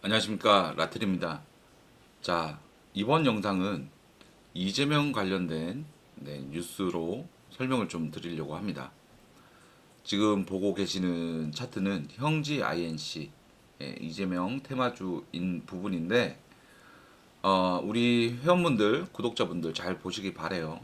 안녕하십니까, 라틀입니다. 자, 이번 영상은 이재명 관련된 뉴스로 설명을 좀 드리려고 합니다. 지금 보고 계시는 차트는 형지 INC, 이재명 테마주인 부분인데, 우리 회원분들, 구독자분들 잘 보시기 바래요.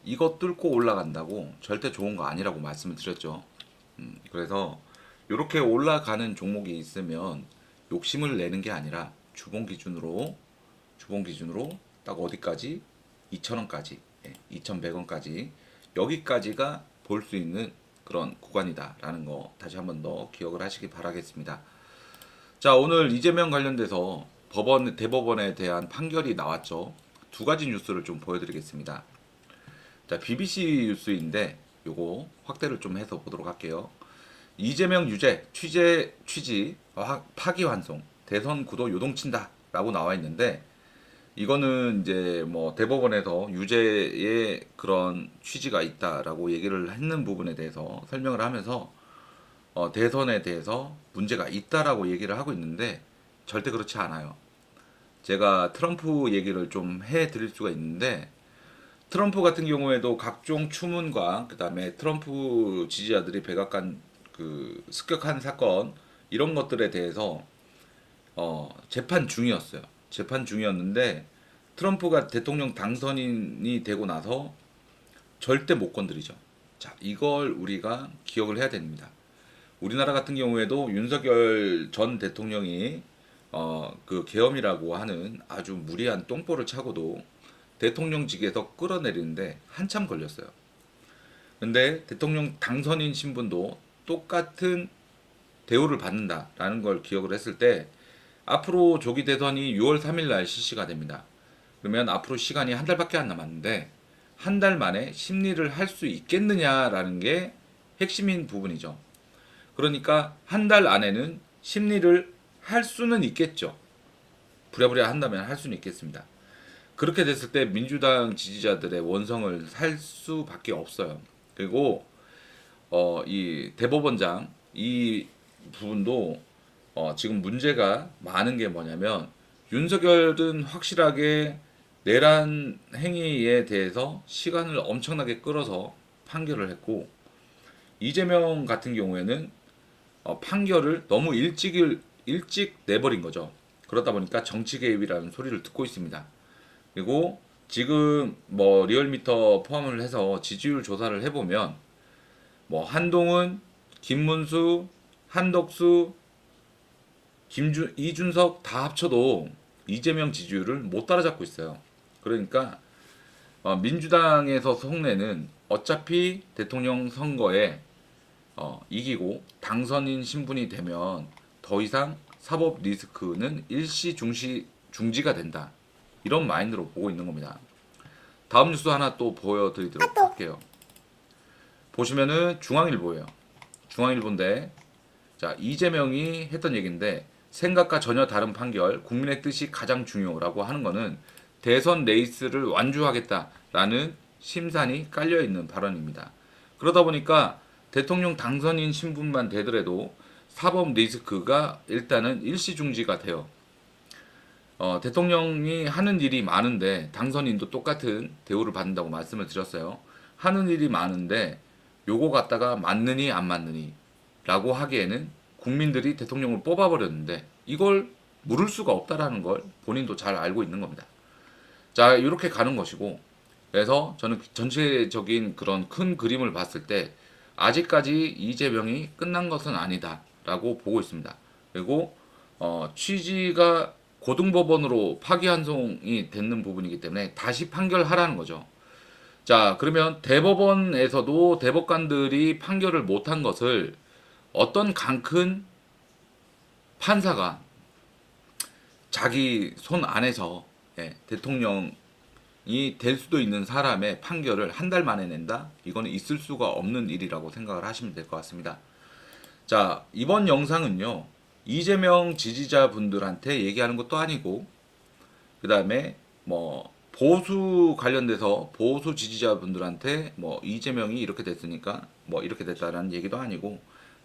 이거 뚫고 올라간다고 절대 좋은 거 아니라고 말씀을 드렸죠. 그래서 이렇게 올라가는 종목이 있으면 욕심을 내는 게 아니라 주봉 기준으로 딱 어디까지 2,000원까지 2,100원까지 여기까지가 볼 수 있는 그런 구간이다라는 거 다시 한번 더 기억을 하시기 바라겠습니다. 자, 오늘 이재명 관련돼서 대법원에 대한 판결이 나왔죠. 두 가지 뉴스를 좀 보여드리겠습니다. 자, BBC 뉴스인데 요거 확대를 좀 해서 보도록 할게요. 이재명 유죄, 취지, 파기환송, 대선 구도 요동친다라고 나와 있는데 이거는 이제 뭐 대법원에서 유죄의 그런 취지가 있다라고 얘기를 했는 부분에 대해서 설명을 하면서 대선에 대해서 문제가 있다라고 얘기를 하고 있는데 절대 그렇지 않아요. 제가 트럼프 얘기를 좀 해 드릴 수가 있는데 트럼프 같은 경우에도 각종 추문과 그다음에 트럼프 지지자들이 백악관 습격한 사건 이런 것들에 대해서 재판 중이었어요. 재판 중이었는데 트럼프가 대통령 당선인이 되고 나서 절대 못 건드리죠. 자, 이걸 우리가 기억을 해야 됩니다. 우리나라 같은 경우에도 윤석열 전 대통령이 계엄이라고 하는 아주 무리한 똥볼을 차고도 대통령직에서 끌어내리는데 한참 걸렸어요. 근데 대통령 당선인 신분도 똑같은 대우를 받는다라는 걸 기억을 했을 때 앞으로 조기 대선이 6월 3일 날 실시가 됩니다. 그러면 앞으로 시간이 한 달밖에 안 남았는데 한 달 만에 심리를 할 수 있겠느냐라는 게 핵심인 부분이죠. 그러니까 한 달 안에는 심리를 할 수는 있겠죠. 부랴부랴 한다면 할 수는 있겠습니다. 그렇게 됐을 때 민주당 지지자들의 원성을 살 수밖에 없어요. 그리고 이 대법원장 이 부분도 지금 문제가 많은 게 뭐냐면 윤석열은 확실하게 내란 행위에 대해서 시간을 엄청나게 끌어서 판결을 했고 이재명 같은 경우에는 판결을 너무 일찍 내버린 거죠. 그러다 보니까 정치 개입이라는 소리를 듣고 있습니다. 그리고 지금 뭐 리얼미터 포함을 해서 지지율 조사를 해보면 뭐 한동훈, 김문수, 한덕수, 이준석 다 합쳐도 이재명 지지율을 못 따라잡고 있어요. 그러니까 민주당에서 속내는 어차피 대통령 선거에 이기고 당선인 신분이 되면 더 이상 사법 리스크는 일시 중지가 된다. 이런 마인드로 보고 있는 겁니다. 다음 뉴스 하나 또 보여드리도록 할게요. 보시면은 중앙일보예요. 중앙일보인데 자, 이재명이 했던 얘기인데 생각과 전혀 다른 판결, 국민의 뜻이 가장 중요라고 하는 거는 대선 레이스를 완주하겠다라는 심산이 깔려 있는 발언입니다. 그러다 보니까 대통령 당선인 신분만 되더라도 사법 리스크가 일단은 일시중지가 돼요. 대통령이 하는 일이 많은데 당선인도 똑같은 대우를 받는다고 말씀을 드렸어요. 하는 일이 많은데 요거 갖다가 맞느니 안 맞느니 라고 하기에는 국민들이 대통령을 뽑아버렸는데 이걸 물을 수가 없다라는 걸 본인도 잘 알고 있는 겁니다. 자, 이렇게 가는 것이고 그래서 저는 전체적인 그런 큰 그림을 봤을 때 아직까지 이재명이 끝난 것은 아니다라고 보고 있습니다. 그리고 취지가 고등법원으로 파기환송이 되는 부분이기 때문에 다시 판결하라는 거죠. 자, 그러면 대법원에서도 대법관들이 판결을 못한 것을 어떤 강큰 판사가 자기 손 안에서 대통령이 될 수도 있는 사람의 판결을 한 달 만에 낸다? 이거는 있을 수가 없는 일이라고 생각을 하시면 될 것 같습니다. 자, 이번 영상은요, 이재명 지지자분들한테 얘기하는 것도 아니고, 그 다음에 뭐, 보수 관련돼서 보수 지지자분들한테 뭐, 이재명이 이렇게 됐으니까 뭐, 이렇게 됐다라는 얘기도 아니고,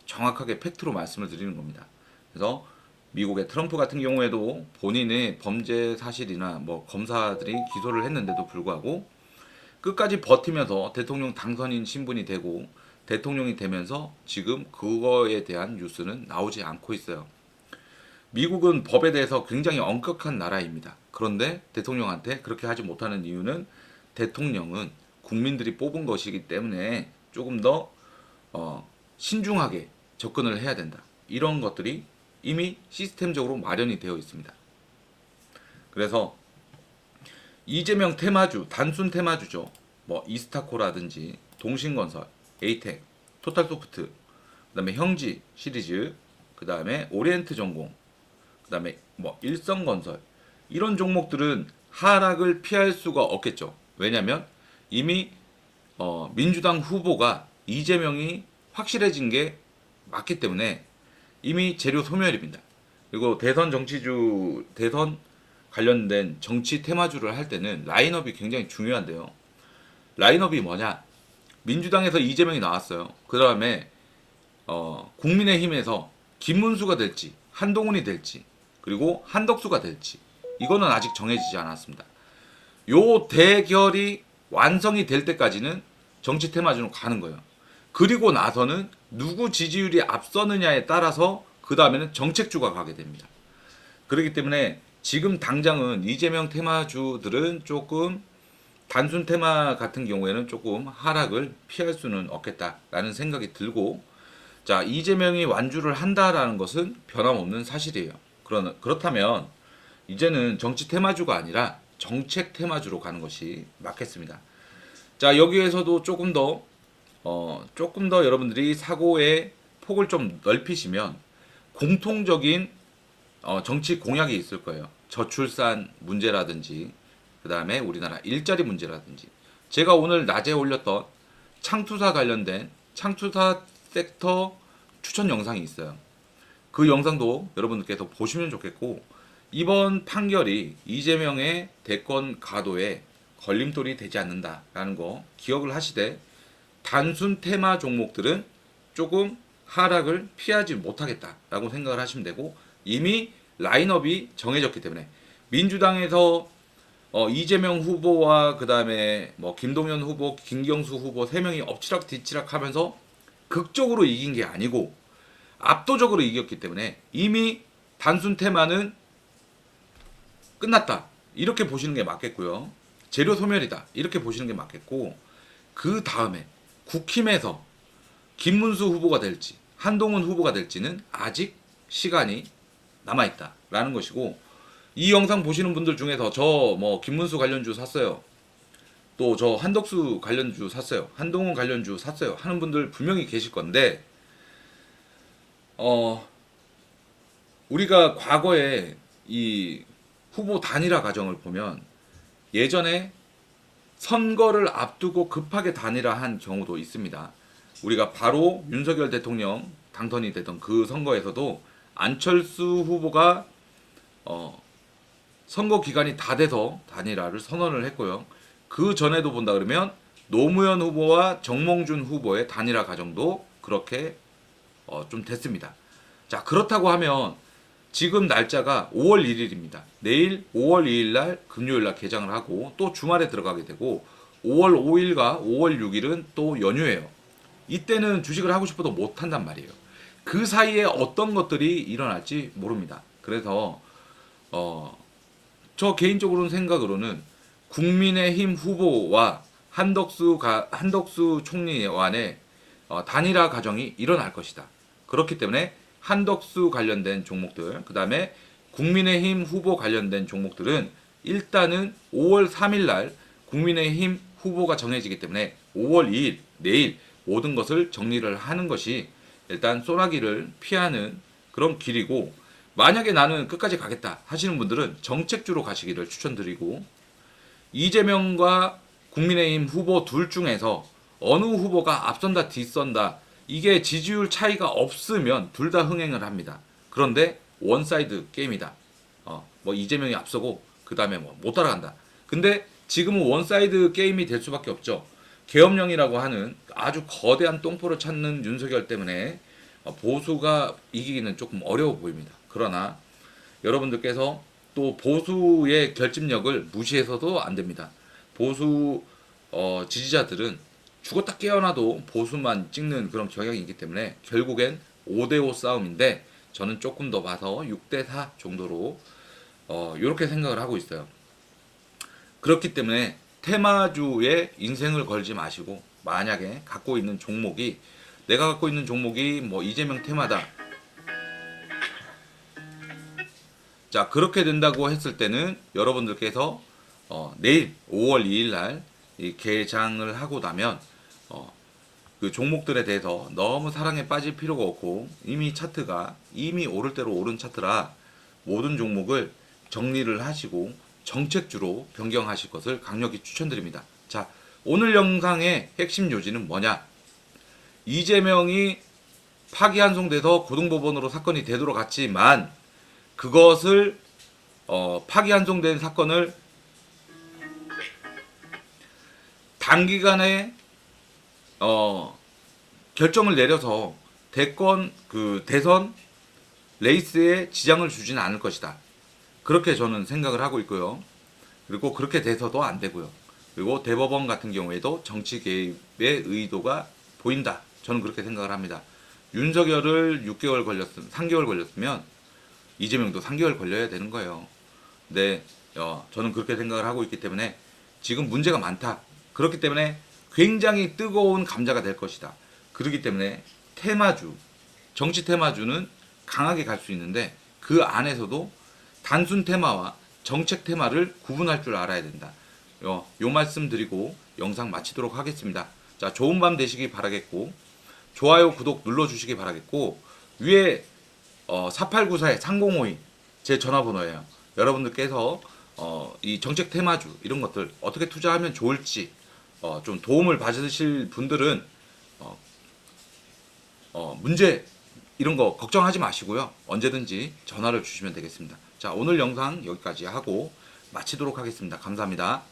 정확하게 팩트로 말씀을 드리는 겁니다. 그래서 미국의 트럼프 같은 경우에도 본인의 범죄 사실이나 뭐 검사들이 기소를 했는데도 불구하고 끝까지 버티면서 대통령 당선인 신분이 되고 대통령이 되면서 지금 그거에 대한 뉴스는 나오지 않고 있어요. 미국은 법에 대해서 굉장히 엄격한 나라입니다. 그런데 대통령한테 그렇게 하지 못하는 이유는 대통령은 국민들이 뽑은 것이기 때문에 조금 더 신중하게 접근을 해야 된다. 이런 것들이 이미 시스템적으로 마련이 되어 있습니다. 그래서 이재명 테마주, 단순 테마주죠. 뭐 이스타코라든지 동신건설, 에이텍, 토탈소프트, 그다음에 형지 시리즈, 그다음에 오리엔트 전공, 그다음에 뭐 일성건설 이런 종목들은 하락을 피할 수가 없겠죠. 왜냐하면 이미 민주당 후보가 이재명이 확실해진 게 맞기 때문에 이미 재료 소멸입니다. 그리고 대선 관련된 정치 테마주를 할 때는 라인업이 굉장히 중요한데요. 라인업이 뭐냐? 민주당에서 이재명이 나왔어요. 그 다음에 국민의힘에서 김문수가 될지 한동훈이 될지 그리고 한덕수가 될지 이거는 아직 정해지지 않았습니다. 요 대결이 완성이 될 때까지는 정치 테마주로 가는 거예요. 그리고 나서는 누구 지지율이 앞서느냐에 따라서 그 다음에는 정책주가 가게 됩니다. 그렇기 때문에 지금 당장은 이재명 테마주들은 조금 단순 테마 같은 경우에는 조금 하락을 피할 수는 없겠다라는 생각이 들고, 자, 이재명이 완주를 한다라는 것은 변함없는 사실이에요. 그렇다면 이제는 정치 테마주가 아니라 정책 테마주로 가는 것이 맞겠습니다. 자, 여기에서도 조금 더 여러분들이 사고의 폭을 좀 넓히시면 공통적인 정치 공약이 있을 거예요. 저출산 문제라든지, 그 다음에 우리나라 일자리 문제라든지, 제가 오늘 낮에 올렸던 창투사 관련된 창투사 섹터 추천 영상이 있어요. 그 영상도 여러분들께서 보시면 좋겠고, 이번 판결이 이재명의 대권 가도에 걸림돌이 되지 않는다라는 거 기억을 하시되, 단순 테마 종목들은 조금 하락을 피하지 못하겠다라고 생각을 하시면 되고, 이미 라인업이 정해졌기 때문에 민주당에서 이재명 후보와 그 다음에 뭐 김동연 후보, 김경수 후보 세 명이 엎치락 뒤치락 하면서 극적으로 이긴 게 아니고 압도적으로 이겼기 때문에 이미 단순 테마는 끝났다 이렇게 보시는 게 맞겠고요. 재료 소멸이다 이렇게 보시는 게 맞겠고, 그 다음에 국힘에서 김문수 후보가 될지 한동훈 후보가 될지는 아직 시간이 남아있다라는 것이고, 이 영상 보시는 분들 중에서 저 뭐 김문수 관련주 샀어요, 또 저 한덕수 관련주 샀어요, 한동훈 관련주 샀어요 하는 분들 분명히 계실 건데, 우리가 과거에 이 후보 단일화 과정을 보면 예전에 선거를 앞두고 급하게 단일화한 경우도 있습니다. 우리가 바로 윤석열 대통령 당선이 되던 그 선거에서도 안철수 후보가 선거 기간이 다 돼서 단일화를 선언을 했고요. 그 전에도 본다 그러면 노무현 후보와 정몽준 후보의 단일화 과정도 그렇게 좀 됐습니다. 자, 그렇다고 하면 지금 날짜가 5월 1일입니다. 내일 5월 2일 날 금요일 날 개장을 하고 또 주말에 들어가게 되고, 5월 5일과 5월 6일은 또 연휴예요. 이때는 주식을 하고 싶어도 못 한단 말이에요. 그 사이에 어떤 것들이 일어날지 모릅니다. 그래서 저 개인적으로는 생각으로는 국민의힘 후보와 한덕수 총리 간의 단일화 과정이 일어날 것이다. 그렇기 때문에 한덕수 관련된 종목들, 그 다음에 국민의힘 후보 관련된 종목들은 일단은 5월 3일 날 국민의힘 후보가 정해지기 때문에 5월 2일 내일 모든 것을 정리를 하는 것이 일단 소나기를 피하는 그런 길이고, 만약에 나는 끝까지 가겠다 하시는 분들은 정책주로 가시기를 추천드리고, 이재명과 국민의힘 후보 둘 중에서 어느 후보가 앞선다 뒤선다 이게 지지율 차이가 없으면 둘 다 흥행을 합니다. 그런데 원사이드 게임이다. 뭐 이재명이 앞서고 그 다음에 뭐 못 따라간다. 근데 지금은 원사이드 게임이 될 수밖에 없죠. 계엄령이라고 하는 아주 거대한 똥포를 찾는 윤석열 때문에 보수가 이기기는 조금 어려워 보입니다. 그러나 여러분들께서 또 보수의 결집력을 무시해서도 안 됩니다. 보수 지지자들은 죽었다 깨어나도 보수만 찍는 그런 경향이 있기 때문에 결국엔 5대5 싸움인데 저는 조금 더 봐서 6대4 정도로 이렇게 생각을 하고 있어요. 그렇기 때문에 테마주에 인생을 걸지 마시고 만약에 갖고 있는 종목이 내가 갖고 있는 종목이 뭐 이재명 테마다. 자, 그렇게 된다고 했을 때는 여러분들께서 내일 5월 2일 날 이 개장을 하고 나면 그 종목들에 대해서 너무 사랑에 빠질 필요가 없고 이미 차트가 이미 오를 대로 오른 차트라 모든 종목을 정리를 하시고 정책주로 변경하실 것을 강력히 추천드립니다. 자, 오늘 영상의 핵심 요지는 뭐냐? 이재명이 파기환송돼서 고등법원으로 사건이 되도록 갔지만 그것을 파기환송된 사건을 단기간에 결정을 내려서 대선 레이스에 지장을 주지는 않을 것이다. 그렇게 저는 생각을 하고 있고요. 그리고 그렇게 돼서도 안 되고요. 그리고 대법원 같은 경우에도 정치 개입의 의도가 보인다. 저는 그렇게 생각을 합니다. 윤석열을 3개월 걸렸으면 이재명도 3개월 걸려야 되는 거예요. 근데 저는 그렇게 생각을 하고 있기 때문에 지금 문제가 많다. 그렇기 때문에 굉장히 뜨거운 감자가 될 것이다. 그렇기 때문에 테마주, 정치 테마주는 강하게 갈 수 있는데 그 안에서도 단순 테마와 정책 테마를 구분할 줄 알아야 된다. 요 말씀 드리고 영상 마치도록 하겠습니다. 자, 좋은 밤 되시기 바라겠고 좋아요, 구독 눌러주시기 바라겠고 위에 4894-3052 제 전화번호예요. 여러분들께서 이 정책 테마주 이런 것들 어떻게 투자하면 좋을지 좀 도움을 받으실 분들은 문제 이런 거 걱정하지 마시고요. 언제든지 전화를 주시면 되겠습니다. 자, 오늘 영상 여기까지 하고 마치도록 하겠습니다. 감사합니다.